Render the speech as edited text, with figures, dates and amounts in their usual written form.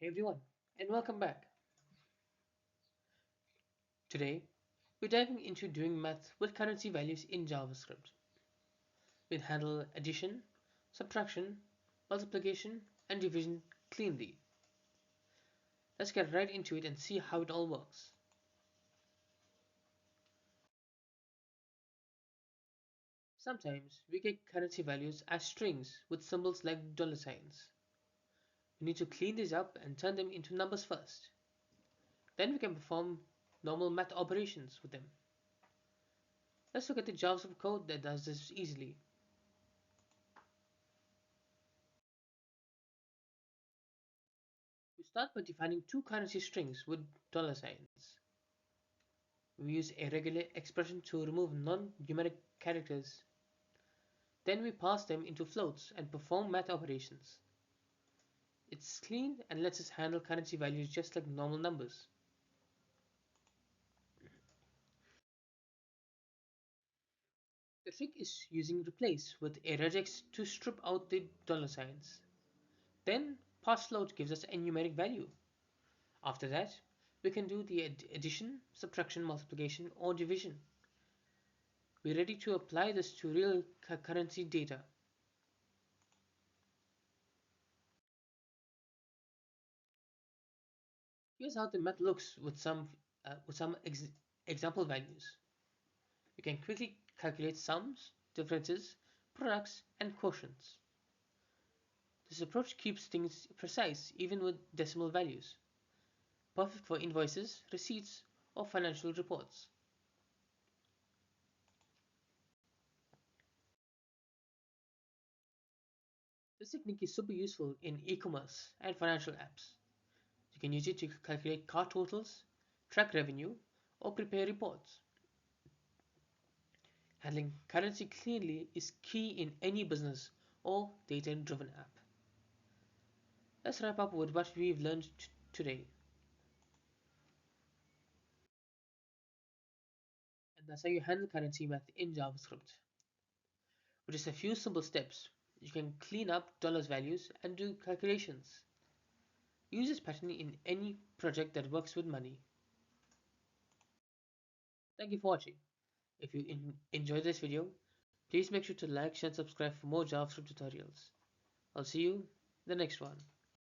Hey everyone, and welcome back. Today, we're diving into doing math with currency values in JavaScript. We'll handle addition, subtraction, multiplication, and division cleanly. Let's get right into it and see how it all works. Sometimes we get currency values as strings with symbols like dollar signs. We need to clean these up and turn them into numbers first. Then we can perform normal math operations with them. Let's look at the JavaScript code that does this easily. We start by defining two currency strings with dollar signs. We use a regular expression to remove non-numeric characters. Then we pass them into floats and perform math operations. It's clean and lets us handle currency values just like normal numbers. The trick is using replace with a regex to strip out the dollar signs. Then pass float gives us a numeric value. After that, we can do the addition, subtraction, multiplication, or division. We're ready to apply this to real currency data. Here's how the math looks with some example values. You can quickly calculate sums, differences, products, and quotients. This approach keeps things precise even with decimal values, perfect for invoices, receipts, or financial reports. This technique is super useful in e-commerce and financial apps. You can use it to calculate cart totals, track revenue, or prepare reports. Handling currency cleanly is key in any business or data-driven app. Let's wrap up with what we've learned today. And that's how you handle currency math in JavaScript. With just a few simple steps, you can clean up dollars values and do calculations. Use this pattern in any project that works with money. Thank you for watching. If you enjoyed this video, please make sure to like, share, and subscribe for more JavaScript tutorials. I'll see you in the next one.